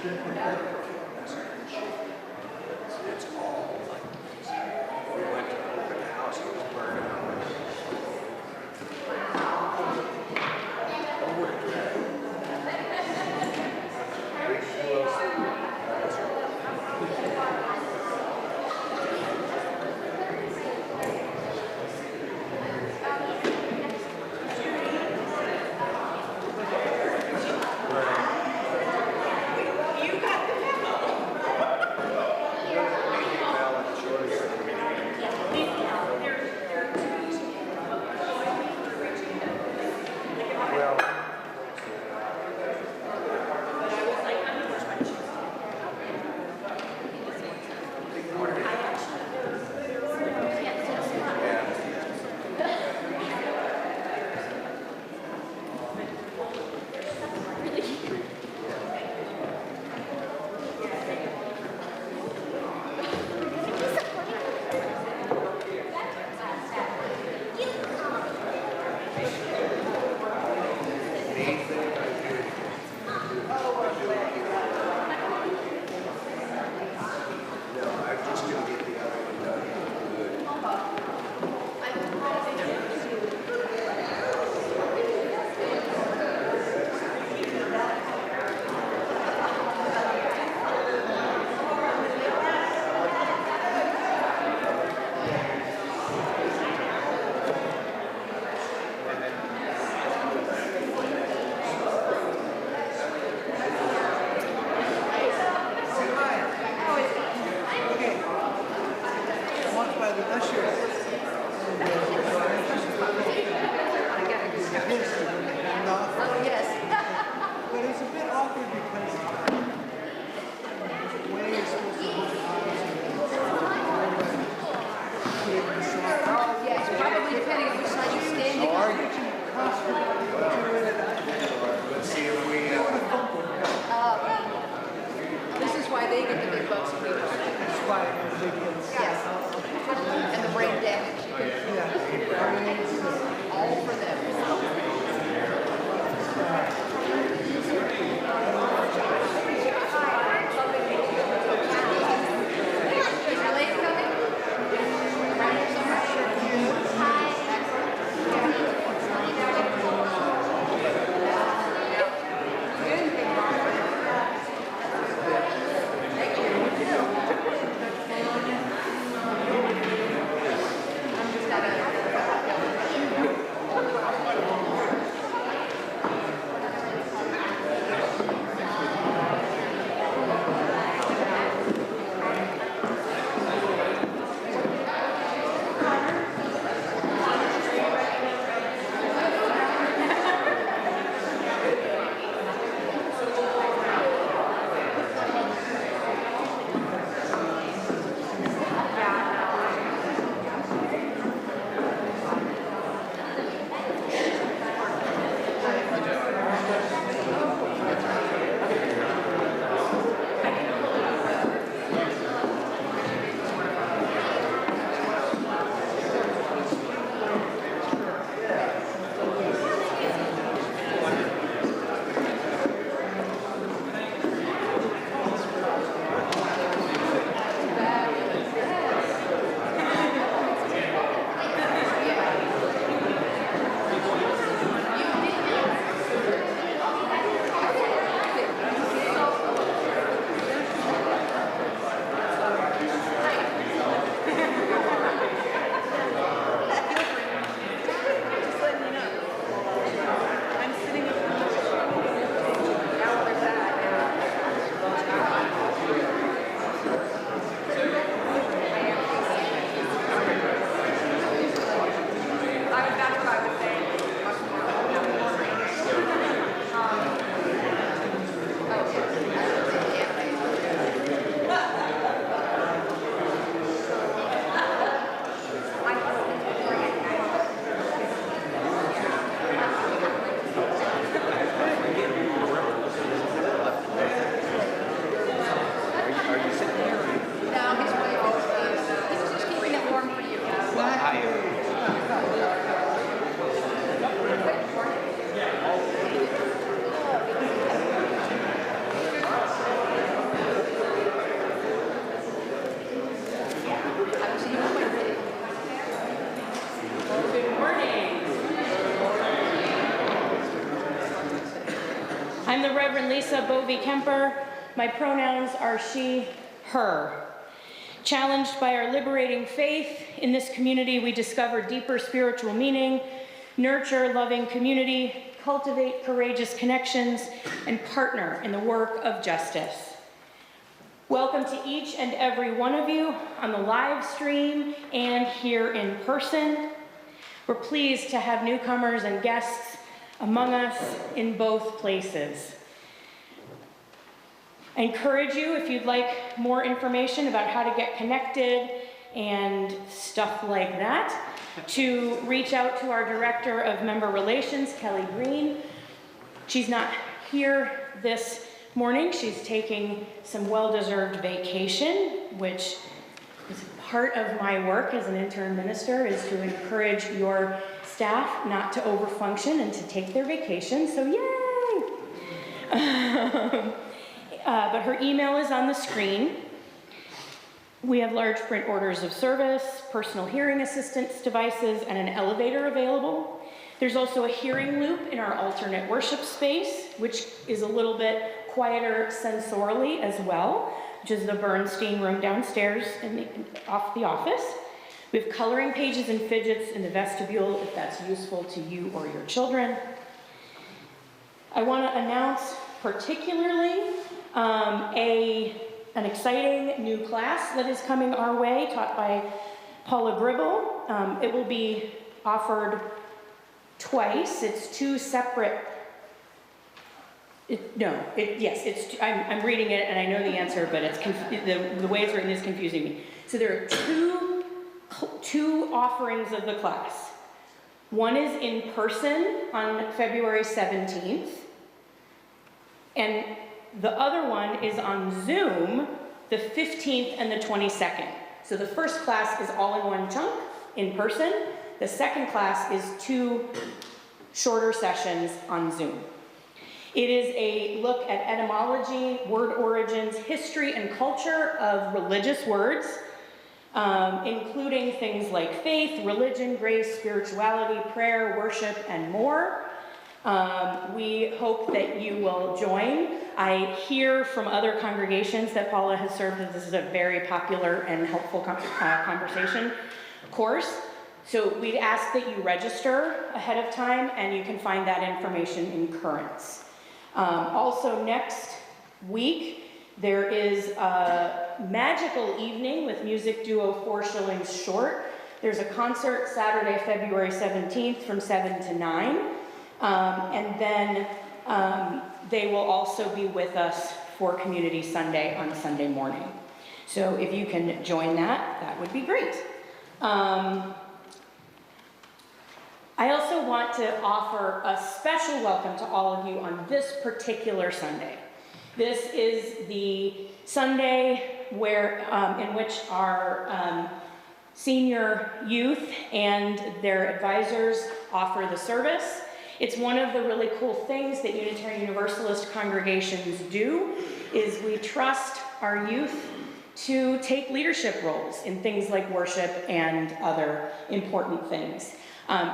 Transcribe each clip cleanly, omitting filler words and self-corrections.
It's all like, we went to open house, it was burned out. I wouldn't do that. I'm the Reverend Lisa Bovey-Kemper. My pronouns are she, her. Challenged by our liberating faith, in this community we discover deeper spiritual meaning, nurture loving community, cultivate courageous connections, and partner in the work of justice. Welcome to each and every one of you on the live stream and here in person. We're pleased to have newcomers and guests among us in both places. I encourage you, if you'd like more information about how to get connected and stuff like that, to reach out to our Director of Member Relations, Kelly Green. She's not here this morning. She's taking some well-deserved vacation, which is part of my work as an interim minister, is to encourage your staff not to overfunction and to take their vacation, so yay! But her email is on the screen. We have large print orders of service, personal hearing assistance devices, and an elevator available. There's also a hearing loop in our alternate worship space, which is a little bit quieter sensorially as well, which is the Bernstein room downstairs off the office. We have coloring pages and fidgets in the vestibule if that's useful to you or your children. I want to announce particularly an exciting new class that is coming our way, taught by Paula Gribble. It will be offered twice. It's two separate. I'm reading it and I know the answer, but it's the way it's written is confusing me. So there are two offerings of the class. One is in person on February 17th, and the other one is on Zoom, the 15th and the 22nd. So the first class is all in one chunk, in person. The second class is two shorter sessions on Zoom. It is a look at etymology, word origins, history, and culture of religious words, including things like faith, religion, grace, spirituality, prayer, worship, and more. We hope that you will join. I hear from other congregations that Paula has served that this is a very popular and helpful conversation course. So we'd ask that you register ahead of time, and you can find that information in Currents. Also next week, there is a magical evening with music duo 4 Shillings Short. There's a concert Saturday, February 17th from 7 to 9. And then they will also be with us for Community Sunday on Sunday morning. So if you can join that, that would be great. I also want to offer a special welcome to all of you on this particular Sunday. This is the Sunday in which our senior youth and their advisors offer the service. It's one of the really cool things that Unitarian Universalist congregations do, is we trust our youth to take leadership roles in things like worship and other important things.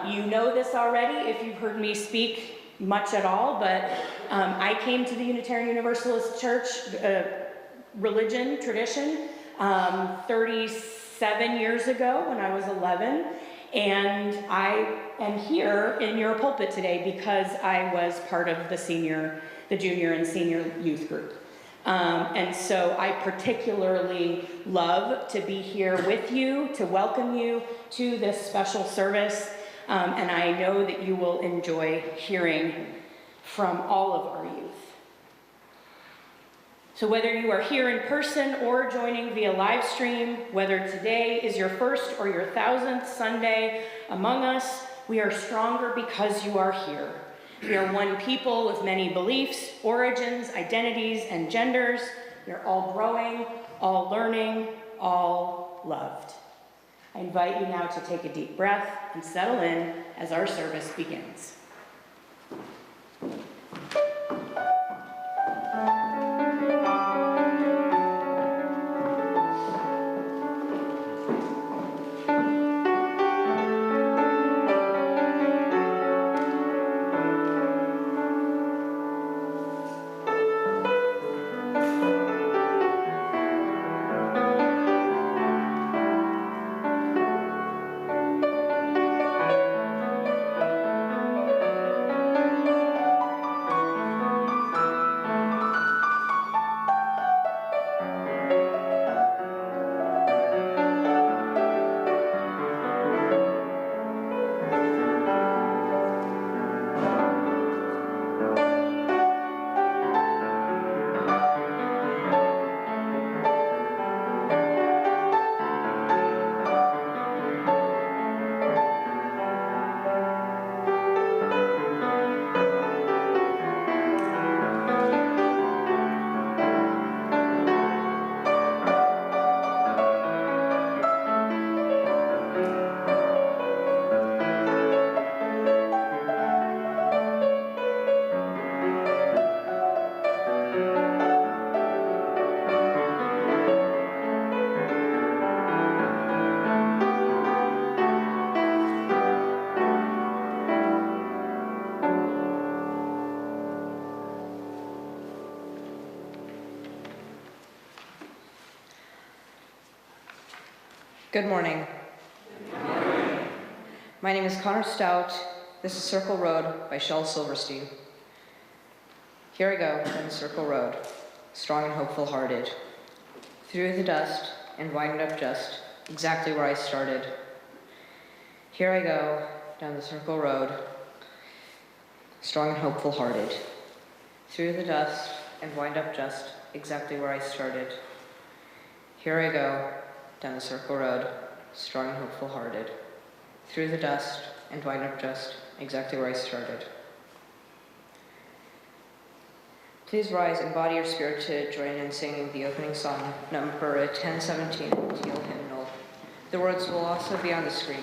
You know this already if you've heard me speak much at all, but I came to the Unitarian Universalist Church religion tradition 37 years ago when I was 11, and I am here in your pulpit today because I was part of the junior and senior youth group. And so I particularly love to be here with you, to welcome you to this special service. And I know that you will enjoy hearing from all of our youth. So whether you are here in person or joining via live stream, whether today is your first or your 1000th Sunday among us, we are stronger because you are here. We are one people with many beliefs, origins, identities, and genders. We are all growing, all learning, all loved. I invite you now to take a deep breath and settle in as our service begins. Good morning. My name is Connor Stout. This is Circle Road by Shel Silverstein. Here I go down the Circle Road, strong and hopeful hearted, through the dust and wind up just exactly where I started. Here I go down the Circle Road, strong and hopeful hearted, through the dust and wind up just exactly where I started. Here I go down the Circle Road, strong and hopeful hearted, through the dust and wind up just exactly where I started. Please rise and body your spirit to join in singing the opening song, number 1017, Teal Hymnal. The words will also be on the screen.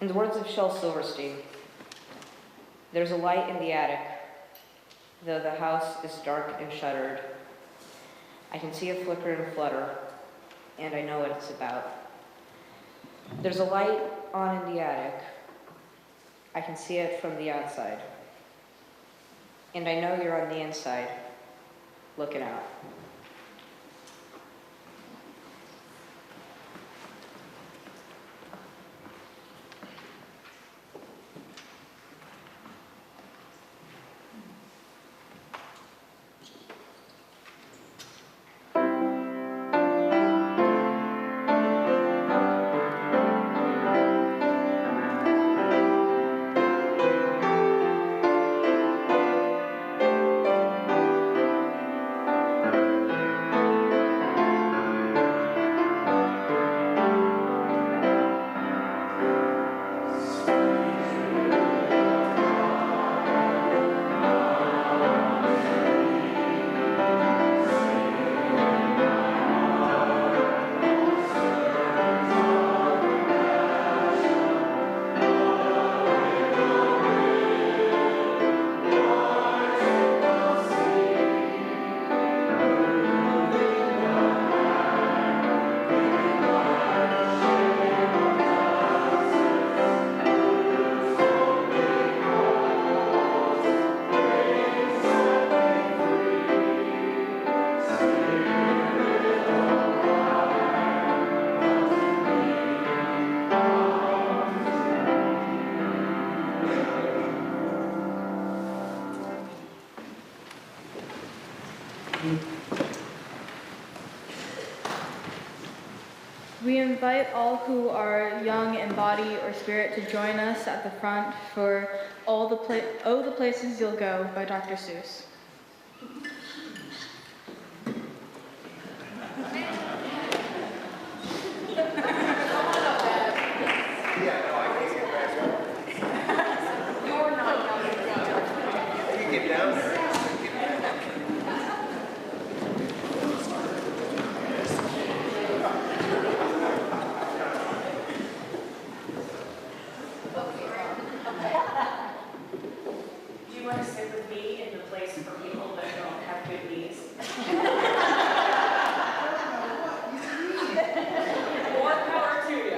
In the words of Shel Silverstein, there's a light in the attic, though the house is dark and shuttered. I can see a flicker and flutter, and I know what it's about. There's a light on in the attic. I can see it from the outside. And I know you're on the inside, looking out. invite all who are young in body or spirit to join us at the front for Oh, the Places You'll Go by Dr. Seuss. Do you want to sit with me in the place for people that don't have good knees? More power to you.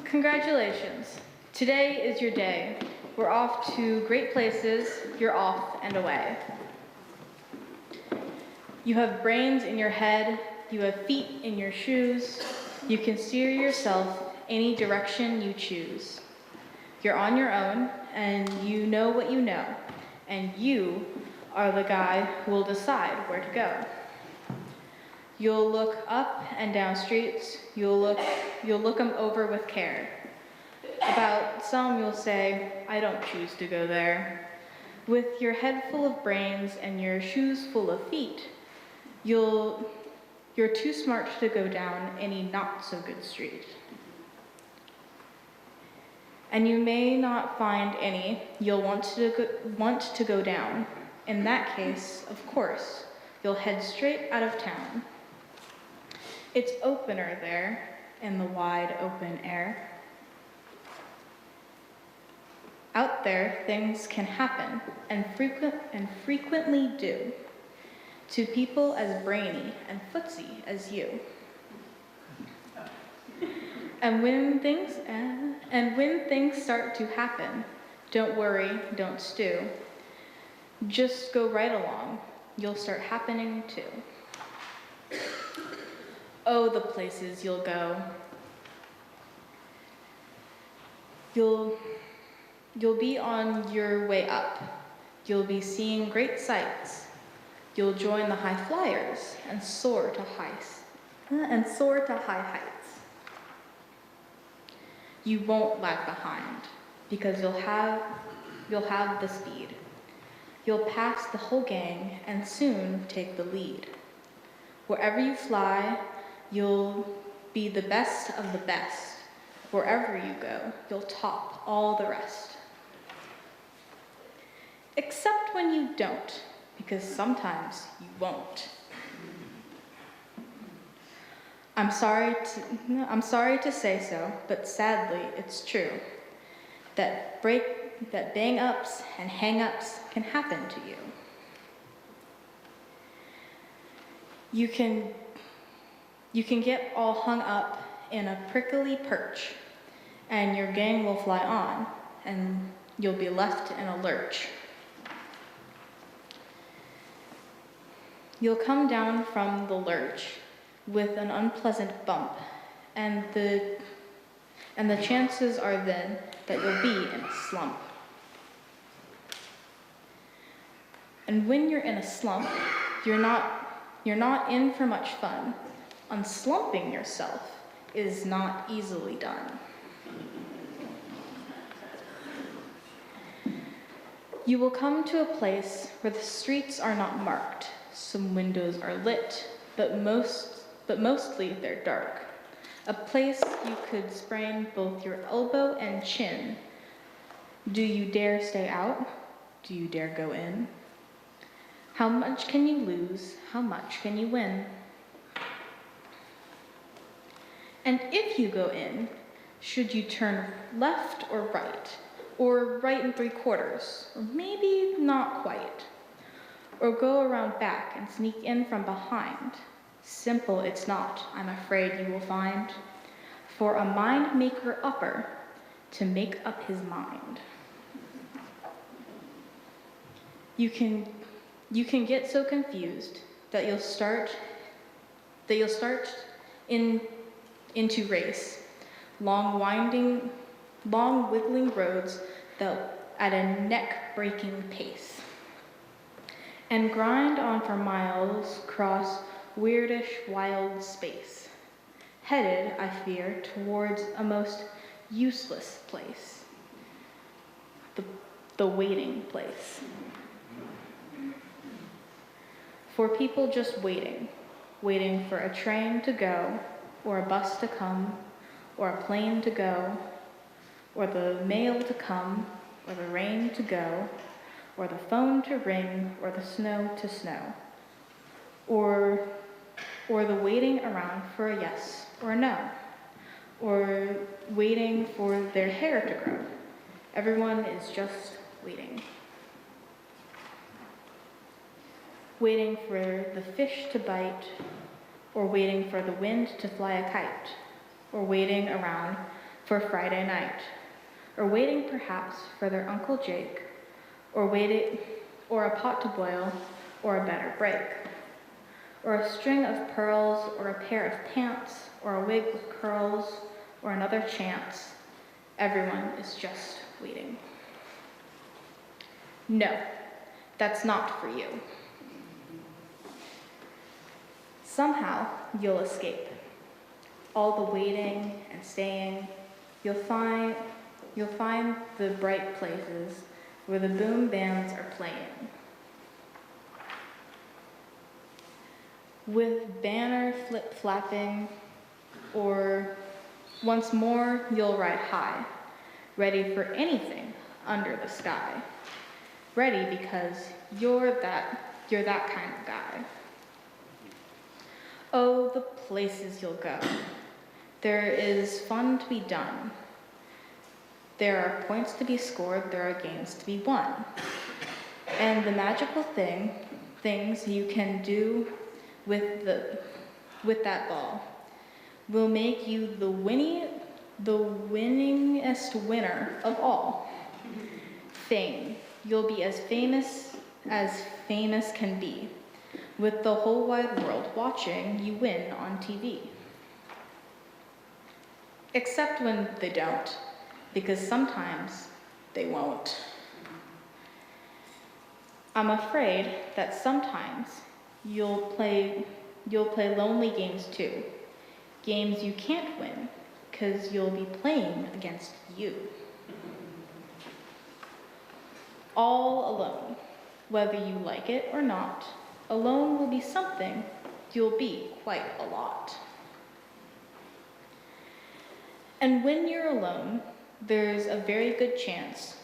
Congratulations. Today is your day. We're off to great places. You're off and away. You have brains in your head. You have feet in your shoes. You can steer yourself any direction you choose. You're on your own, and you know what you know, and you are the guy who will decide where to go. You'll look up and down streets. You'll look them over with care. About some you'll say, I don't choose to go there. With your head full of brains and your shoes full of feet, you're too smart to go down any not so good street. And you may not find any you'll want to go down. In that case, of course, you'll head straight out of town. It's opener there in the wide open air. Out there, things can happen, and frequently do, to people as brainy and footsy as you. And when things start to happen, don't worry, don't stew. Just go right along. You'll start happening too. Oh, the places you'll go. You'll be on your way up. You'll be seeing great sights. You'll join the high flyers and soar to high heights. You won't lag behind because you'll have the speed. You'll pass the whole gang and soon take the lead. Wherever you fly, you'll be the best of the best. Wherever you go, you'll top all the rest. Except when you don't, because sometimes you won't. I'm sorry to say so, but sadly it's true that bang-ups and hang-ups can happen to you. You can get all hung up in a prickly perch, and your gang will fly on, and you'll be left in a lurch. You'll come down from the lurch with an unpleasant bump, and the chances are then that you'll be in a slump. And when you're in a slump, you're not in for much fun. Unslumping yourself is not easily done. You will come to a place where the streets are not marked. Some windows are lit, but mostly they're dark. A place you could sprain both your elbow and chin. Do you dare stay out? Do you dare go in? How much can you lose? How much can you win? And if you go in, should you turn left or right and 3/4, or maybe not quite, or go around back and sneak in from behind? Simple it's not, I'm afraid you will find, for a mind maker upper to make up his mind. You can get so confused that you'll start into race, long wiggling roads that at a neck-breaking pace, and grind on for miles across weirdish wild space, headed, I fear, towards a most useless place, the waiting place. For people just waiting for a train to go, or a bus to come, or a plane to go, or the mail to come, or the rain to go, or the phone to ring, or the snow to snow, or the waiting around for a yes or a no, or waiting for their hair to grow. Everyone is just waiting. Waiting for the fish to bite, or waiting for the wind to fly a kite, or waiting around for Friday night, or waiting perhaps for their Uncle Jake, or a pot to boil, or a better break, or a string of pearls, or a pair of pants, or a wig with curls, or another chance. Everyone is just waiting. No, that's not for you. Somehow you'll escape all the waiting and staying. You'll find the bright places where the boom bands are playing, with banner flip-flapping, or once more you'll ride high, ready for anything under the sky, ready because you're that kind of guy. Oh, the places you'll go. There is fun to be done. There are points to be scored, there are games to be won. And the magical things you can do with that ball will make you the winningest winner of all. Fame. You'll be as famous can be, with the whole wide world watching you win on TV. Except when they don't, because sometimes they won't. I'm afraid that sometimes you'll play lonely games too. Games you can't win, because you'll be playing against you. All alone, whether you like it or not. Alone will be something, you'll be quite a lot. And when you're alone, there's a very good chance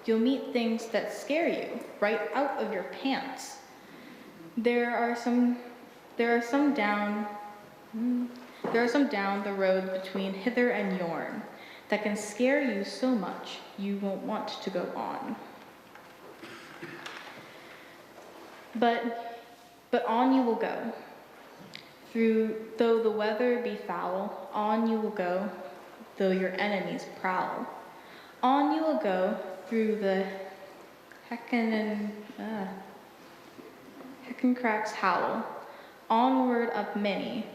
you'll meet things that scare you right out of your pants. There are some down the road between hither and yon that can scare you so much you won't want to go on. But on you will go. Though the weather be foul, on you will go, though your enemies prowl. On you will go through the heckin' cracks howl, onward up many,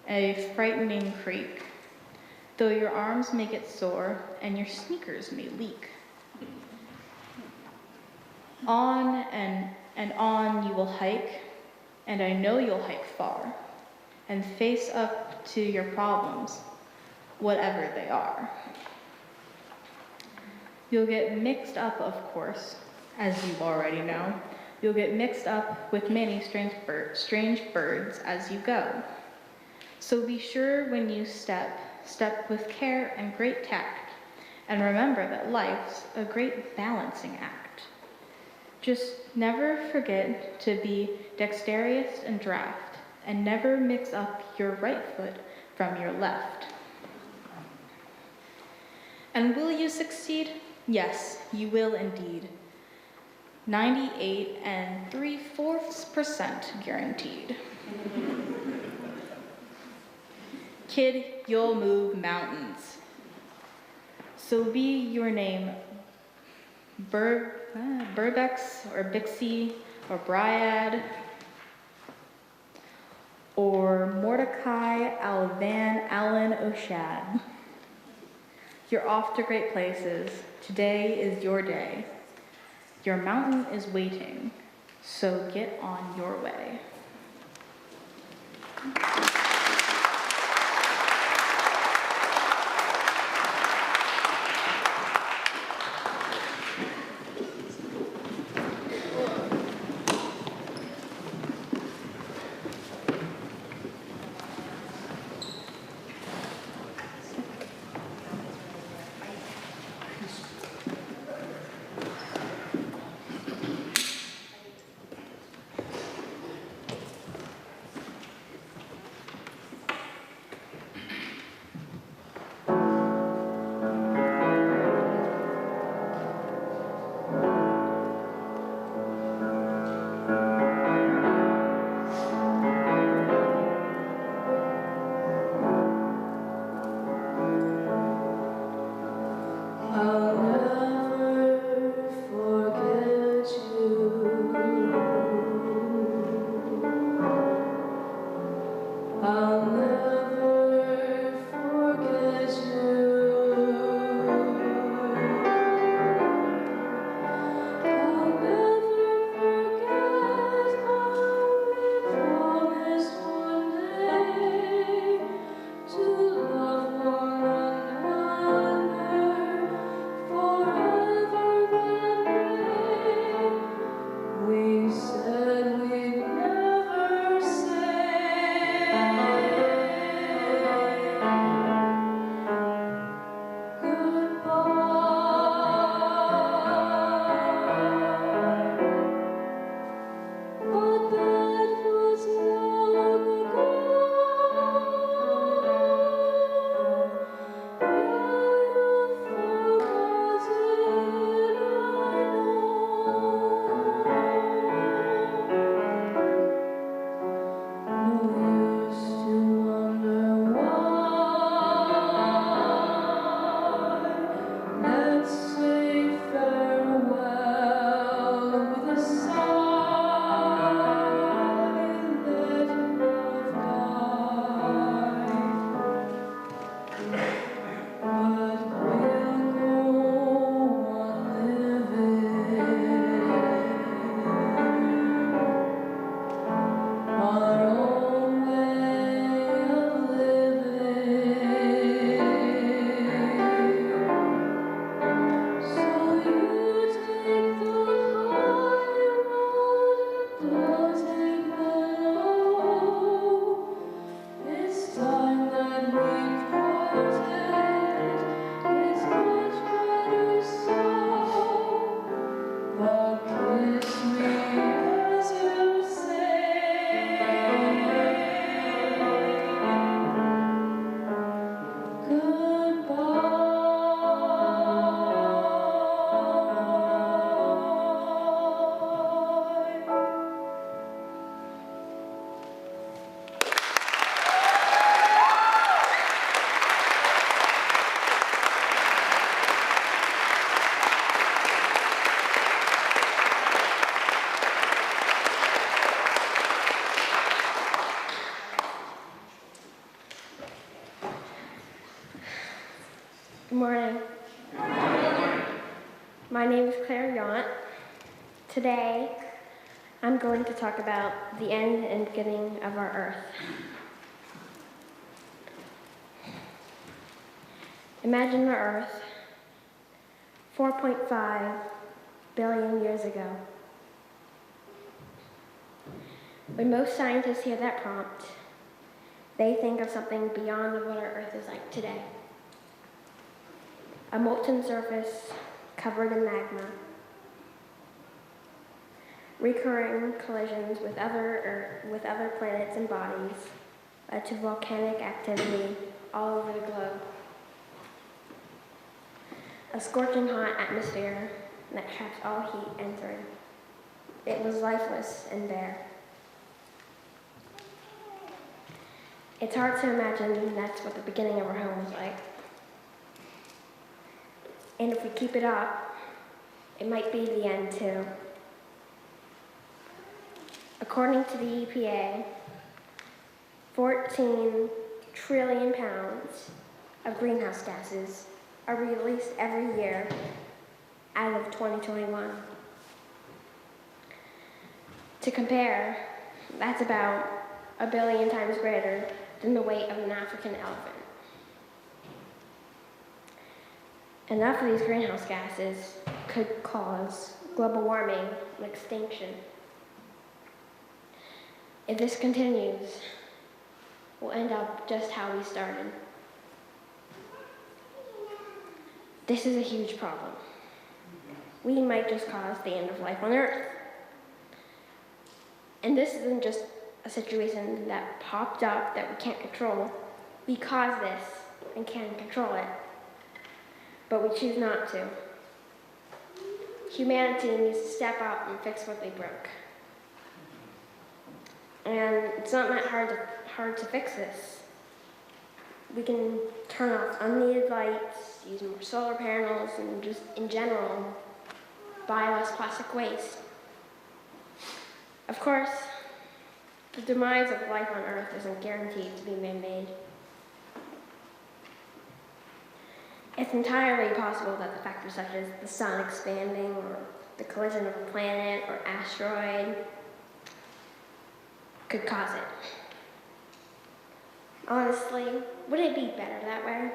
a frightening creek, though your arms may get sore and your sneakers may leak. On and on you will hike, and I know you'll hike far, and face up to your problems, whatever they are. You'll get mixed up, of course, as you already know. You'll get mixed up with many strange birds as you go. So be sure when you step with care and great tact, and remember that life's a great balancing act. Just never forget to be dexterous and draft, and never mix up your right foot from your left. And will you succeed? Yes, you will indeed. 98 3/4% guaranteed. Kid, you'll move mountains. So be your name Burbex or Bixie or Bryad or Mordecai Alvan Allen O'Shad. You're off to great places. Today is your day. Your mountain is waiting, so get on your way. Good morning. My name is Claire Yount. Today, I'm going to talk about the end and beginning of our Earth. Imagine the Earth 4.5 billion years ago. When most scientists hear that prompt, they think of something beyond what our Earth is like today. A molten surface covered in magma, recurring collisions with other planets and bodies led to volcanic activity all over the globe. A scorching hot atmosphere that traps all heat entered. It was lifeless and bare. It's hard to imagine that's what the beginning of our home was like. And if we keep it up, it might be the end too. According to the EPA, 14 trillion pounds of greenhouse gases are released every year as of 2021. To compare, that's about 1 billion times greater than the weight of an African elephant. Enough of these greenhouse gases could cause global warming and extinction. If this continues, we'll end up just how we started. This is a huge problem. We might just cause the end of life on Earth. And this isn't just a situation that popped up that we can't control. We caused this and can't control it, but we choose not to. Humanity needs to step up and fix what they broke. And it's not that hard to fix this. We can turn off unneeded lights, use more solar panels, and just in general, buy less plastic waste. Of course, the demise of life on Earth isn't guaranteed to be man-made. It's entirely possible that the factors such as the sun expanding, or the collision of a planet or asteroid could cause it. Honestly, wouldn't it be better that way?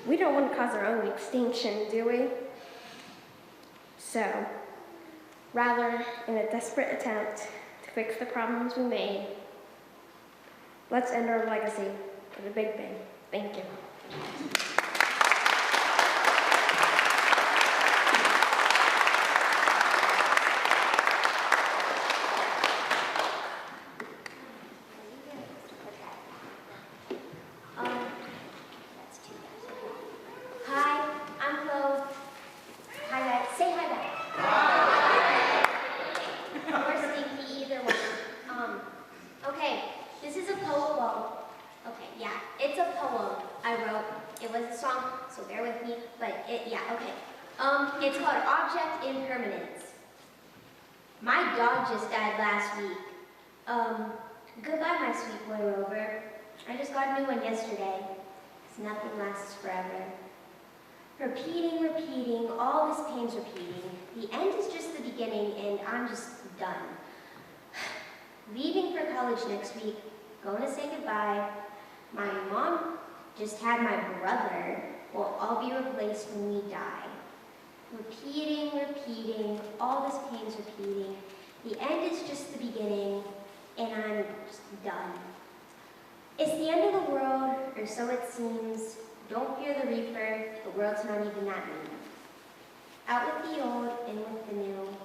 We don't want to cause our own extinction, do we? So, rather, in a desperate attempt to fix the problems we made, let's end our legacy with a Big Bang. Thank you. Hi, I'm Chloe. Hi guys, say hi back. Or Stinky, either one. Okay, this is a poem. Okay, yeah, it's a poem I wrote. It was a song, so bear with me. But okay. It's called Object Impermanence. My dog just died last week. Goodbye, my sweet boy Rover. I just got a new one yesterday. 'Cause nothing lasts forever. Repeating, all this pain's repeating. The end is just the beginning, and I'm just done. Leaving for college next week, going to say goodbye. My mom just had my brother. We'll all be replaced when we die. Repeating, all this pain's repeating. The end is just the beginning, and I'm just done. It's the end of the world, or so it seems. Don't fear the reaper, the world's not even that mean. Out with the old, in with the new.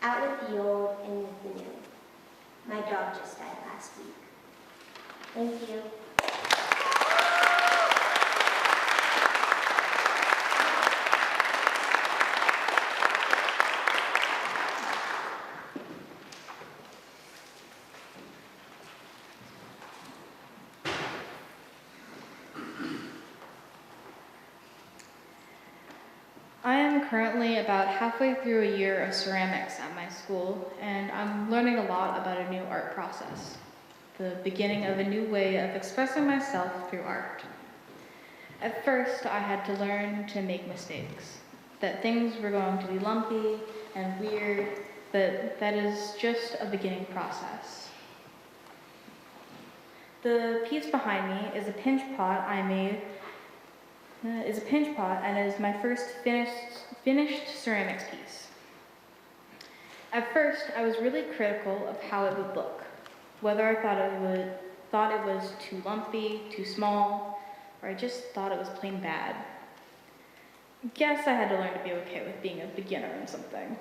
Out with the old, in with the new. My dog just died last week. Thank you. I am currently about halfway through a year of ceramics at my school, and I'm learning a lot about a new art process, the beginning of a new way of expressing myself through art. At first, I had to learn to make mistakes, that things were going to be lumpy and weird, but that is just a beginning process. The piece behind me is a pinch pot I made and is my first finished ceramics piece. At first, I was really critical of how it would look, whether I thought it was too lumpy, too small, or I just thought it was plain bad. Guess I had to learn to be okay with being a beginner in something.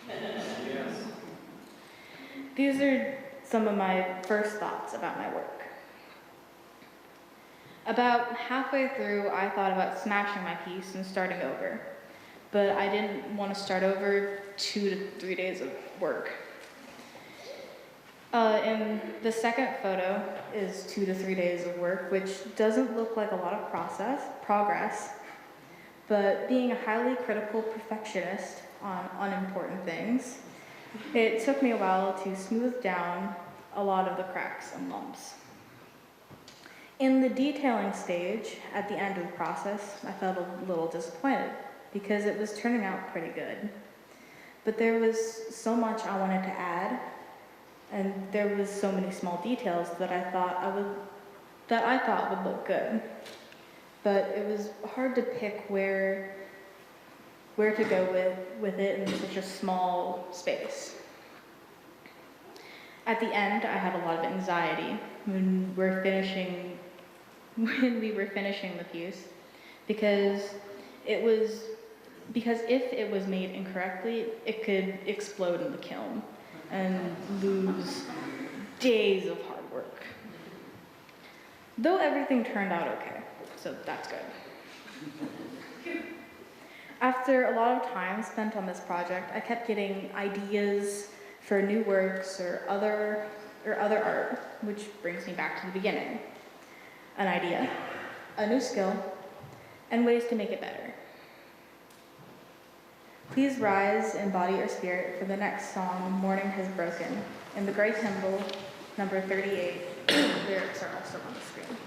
Yes. These are some of my first thoughts about my work. About halfway through, I thought about smashing my piece and starting over, but I didn't want to start over 2 to 3 days of work. And the second photo is 2 to 3 days of work, which doesn't look like a lot of progress, but being a highly critical perfectionist on unimportant things, it took me a while to smooth down a lot of the cracks and lumps. In the detailing stage, at the end of the process, I felt a little disappointed because it was turning out pretty good. But there was so much I wanted to add, and there was so many small details that I thought would look good. But it was hard to pick where to go with it in such a small space. At the end, I had a lot of anxiety when we were finishing the piece, because if it was made incorrectly, it could explode in the kiln and lose days of hard work. Though everything turned out okay, so that's good. After a lot of time spent on this project, I kept getting ideas for new works or other art, which brings me back to the beginning. An idea, a new skill, and ways to make it better. Please rise in body or spirit for the next song, Morning Has Broken, in the great hymnal, number 38. Lyrics are also on the screen.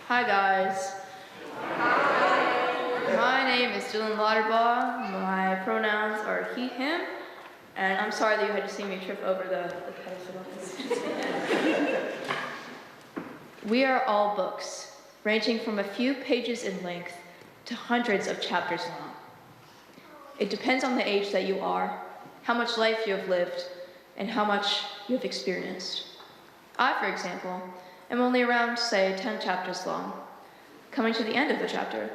Hi guys. Hi. My name is Dylan Lauderbaugh. My pronouns are he, him, and I'm sorry that you had to see me trip over the pedestal. We are all books, ranging from a few pages in length to hundreds of chapters long. It depends on the age that you are, how much life you have lived, and how much you have experienced. I, for example, am only around, say, 10 chapters long, coming to the end of the chapter.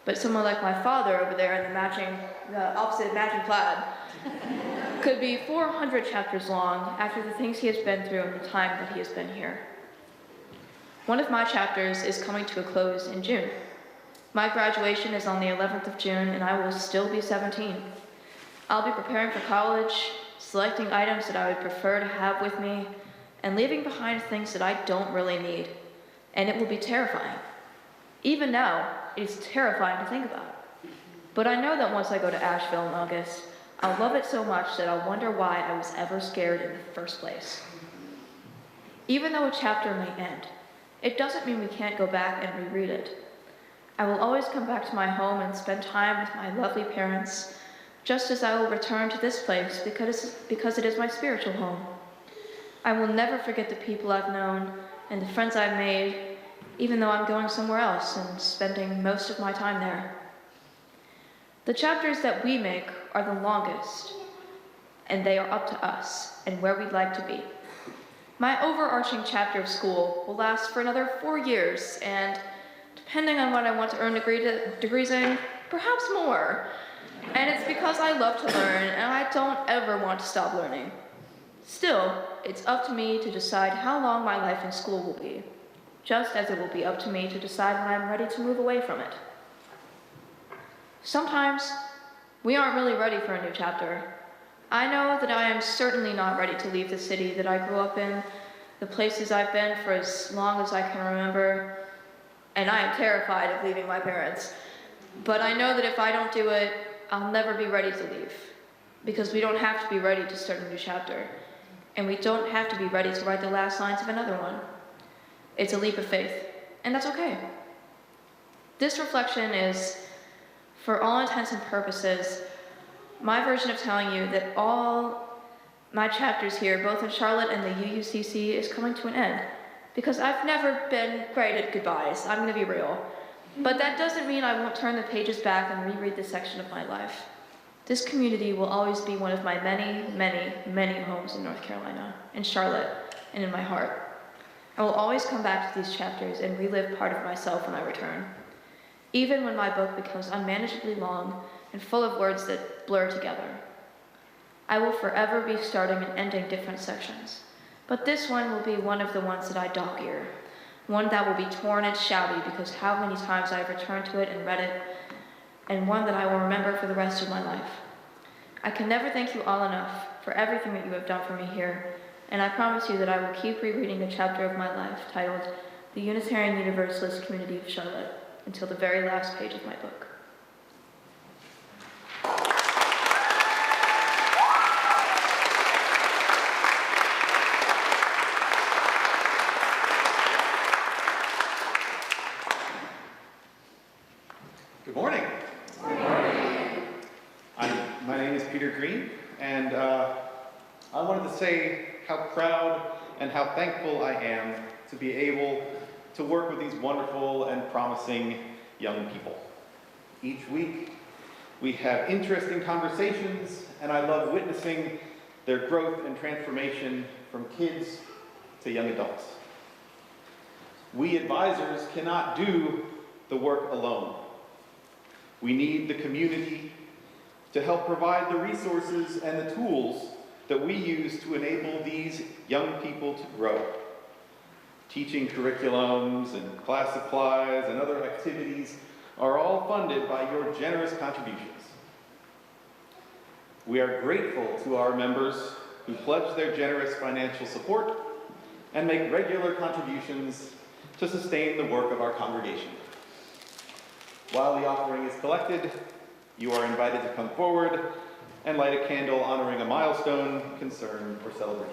But someone like my father over there in the opposite matching plaid could be 400 chapters long after the things he has been through in the time that he has been here. One of my chapters is coming to a close in June. My graduation is on the 11th of June, and I will still be 17. I'll be preparing for college, selecting items that I would prefer to have with me, and leaving behind things that I don't really need. And it will be terrifying. Even now, it is terrifying to think about. But I know that once I go to Asheville in August, I'll love it so much that I'll wonder why I was ever scared in the first place. Even though a chapter may end, it doesn't mean we can't go back and reread it. I will always come back to my home and spend time with my lovely parents, just as I will return to this place because it is my spiritual home. I will never forget the people I've known and the friends I've made, even though I'm going somewhere else and spending most of my time there. The chapters that we make are the longest, and they are up to us and where we'd like to be. My overarching chapter of school will last for another 4 years, and depending on what I want to earn degrees in, perhaps more. And it's because I love to learn, and I don't ever want to stop learning. Still, it's up to me to decide how long my life in school will be, just as it will be up to me to decide when I'm ready to move away from it. Sometimes, we aren't really ready for a new chapter. I know that I am certainly not ready to leave the city that I grew up in, the places I've been for as long as I can remember, and I am terrified of leaving my parents. But I know that if I don't do it, I'll never be ready to leave, because we don't have to be ready to start a new chapter, and we don't have to be ready to write the last lines of another one. It's a leap of faith, and that's okay. This reflection is, for all intents and purposes, my version of telling you that all my chapters here, both in Charlotte and the UUCC, is coming to an end, because I've never been great at goodbyes, I'm gonna be real. But that doesn't mean I won't turn the pages back and reread this section of my life. This community will always be one of my many, many, many homes in North Carolina, in Charlotte, and in my heart. I will always come back to these chapters and relive part of myself when I return, even when my book becomes unmanageably long and full of words that blur together. I will forever be starting and ending different sections, but this one will be one of the ones that I dog-ear, one that will be torn and shouty because how many times I've returned to it and read it, and one that I will remember for the rest of my life. I can never thank you all enough for everything that you have done for me here, and I promise you that I will keep rereading a chapter of my life titled The Unitarian Universalist Community of Charlotte until the very last page of my book. Good morning. Good morning. My name is Peter Green, and I wanted to say how proud and how thankful I am to be able to work with these wonderful and promising young people. Each week, we have interesting conversations, and I love witnessing their growth and transformation from kids to young adults. We advisors cannot do the work alone. We need the community to help provide the resources and the tools that we use to enable these young people to grow. Teaching curriculums and class supplies and other activities are all funded by your generous contributions. We are grateful to our members who pledge their generous financial support and make regular contributions to sustain the work of our congregation. While the offering is collected, you are invited to come forward and light a candle honoring a milestone, concern, or celebration.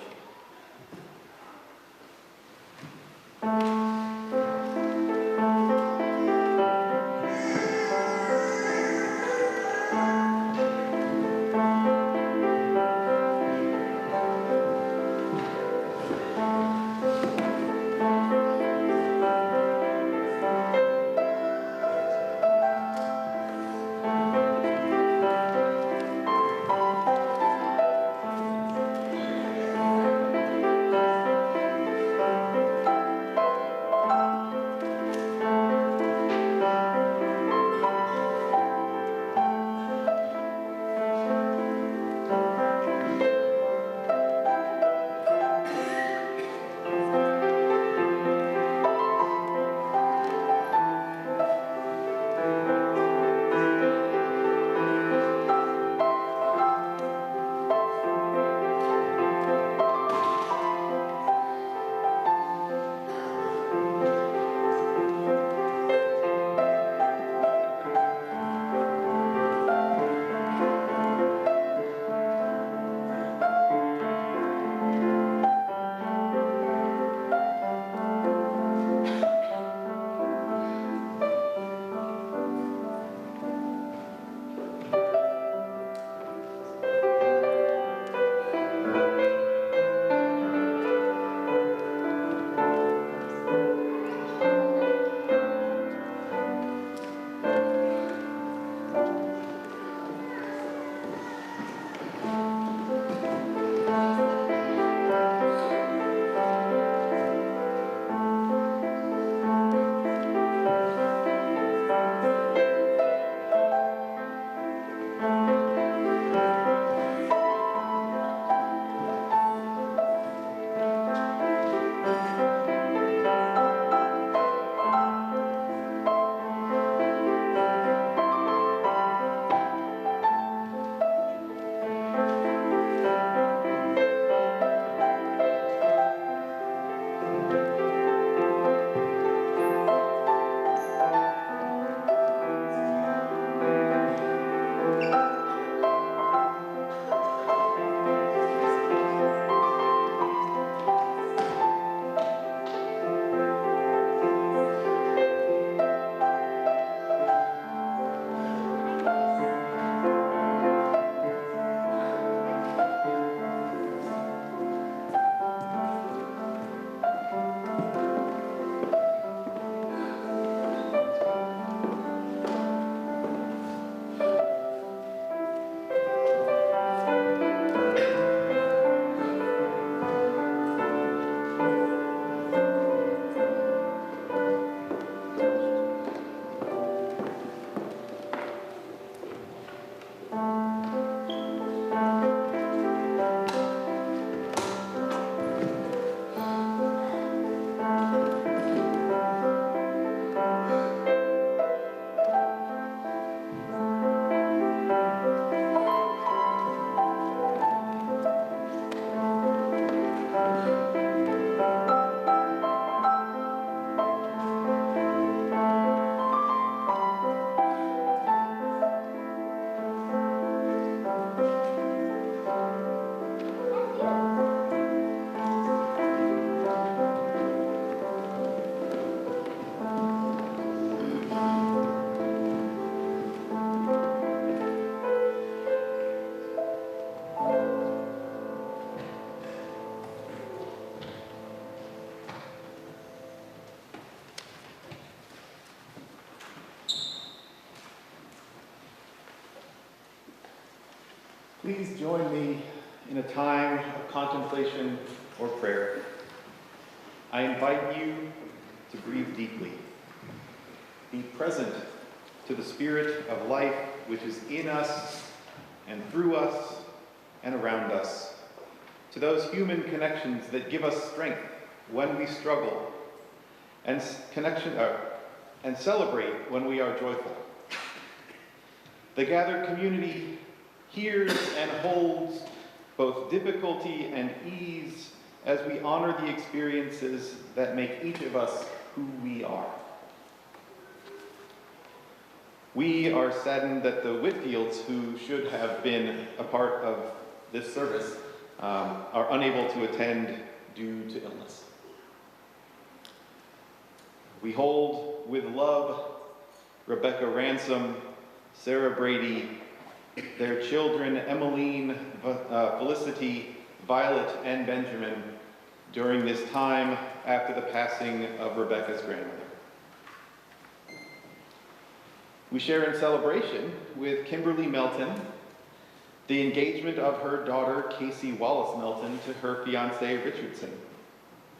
Please join me in a time of contemplation or prayer. I invite you to breathe deeply. Be present to the spirit of life which is in us and through us and around us, to those human connections that give us strength when we struggle, and celebrate when we are joyful. The gathered community hears and holds both difficulty and ease as we honor the experiences that make each of us who we are. We are saddened that the Whitfields, who should have been a part of this service, are unable to attend due to illness. We hold with love Rebecca Ransom, Sarah Brady, their children Emmeline, Felicity, Violet, and Benjamin during this time after the passing of Rebecca's grandmother. We share in celebration with Kimberly Melton the engagement of her daughter Casey Wallace Melton to her fiance Richardson.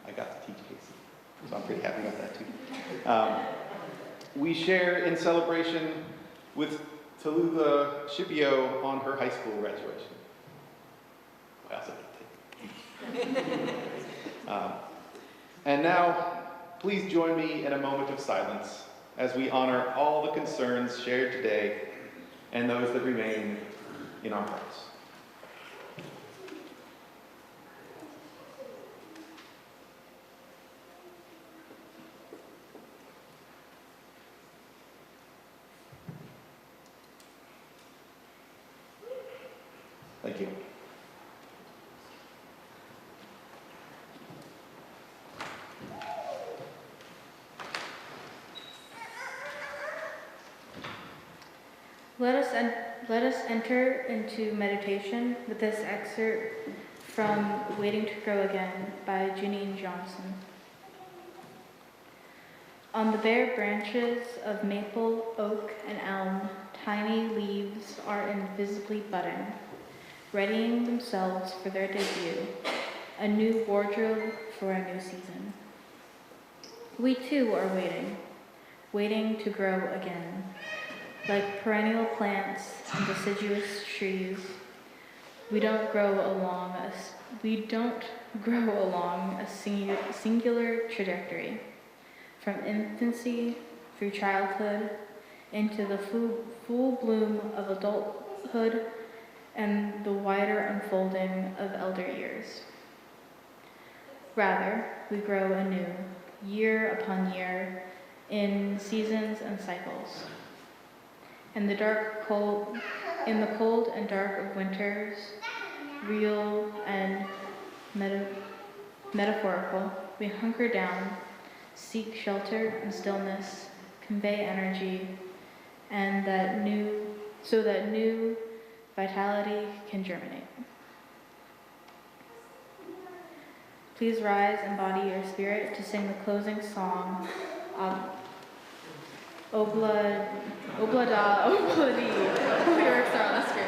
I got to teach Casey, so I'm pretty happy about that too. We share in celebration with Tallulah Scipio on her high school graduation. I also did too. And now, please join me in a moment of silence as we honor all the concerns shared today and those that remain in our hearts. Thank you. Let us enter into meditation with this excerpt from Waiting to Grow Again by Janine Johnson. On the bare branches of maple, oak, and elm, tiny leaves are invisibly budding, readying themselves for their debut, a new wardrobe for a new season. We too are waiting to grow again. Like perennial plants and deciduous trees, we don't grow along a singular trajectory, from infancy through childhood into the full bloom of adulthood and the wider unfolding of elder years. Rather, we grow anew, year upon year, in seasons and cycles. In the cold and dark of winters, real and metaphorical, we hunker down, seek shelter and stillness, convey energy, and so that new vitality can germinate. Please rise and body your spirit to sing the closing song of Obla Da, Obla Dee. The lyrics are on the screen.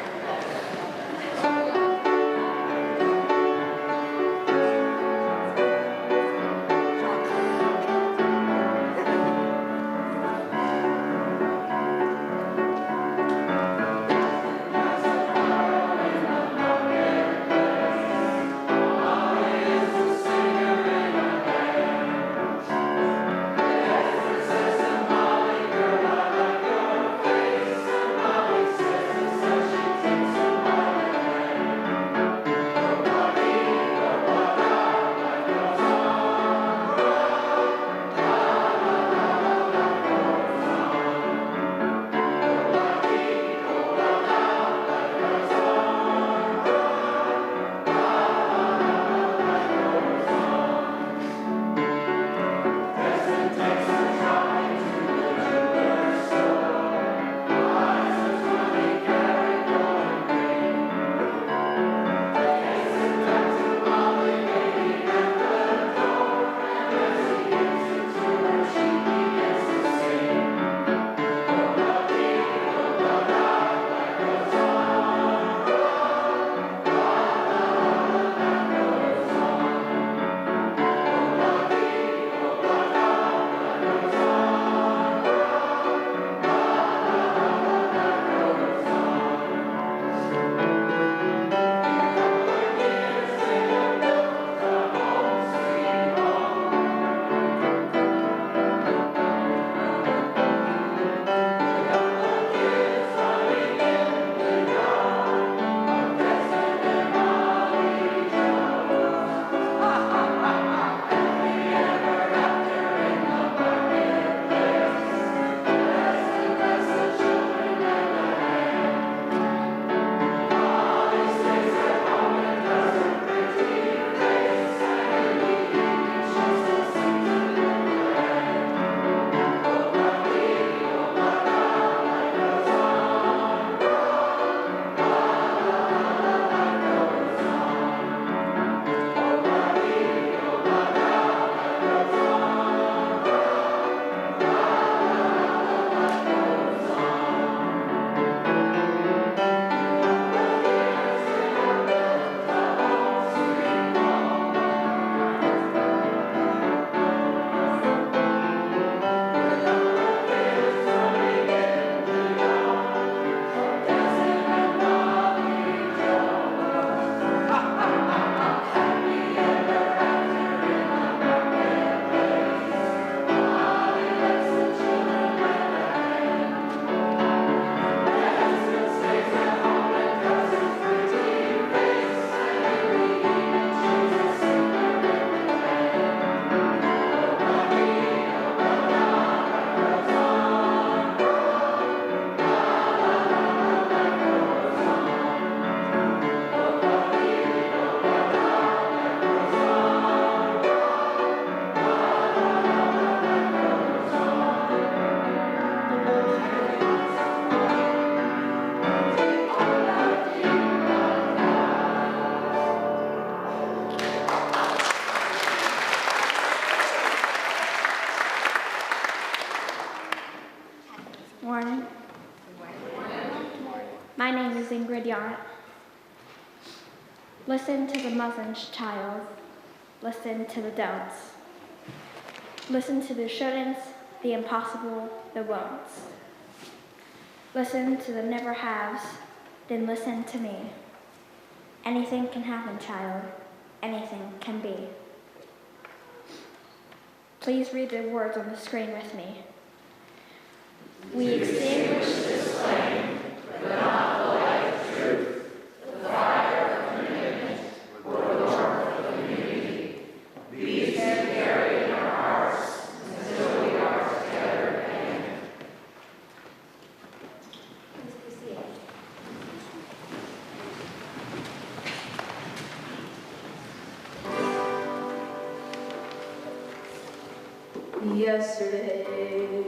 Listen to the muslin child. Listen to the don'ts. Listen to the shouldn'ts, the impossible, the won'ts. Listen to the never haves, then listen to me. Anything can happen, child. Anything can be. Please read the words on the screen with me. We extinguish this flame, but not the light of truth, the fire of commitment, or the warmth of community. These can carry in our hearts until we are together again. Please be seated. Yesterday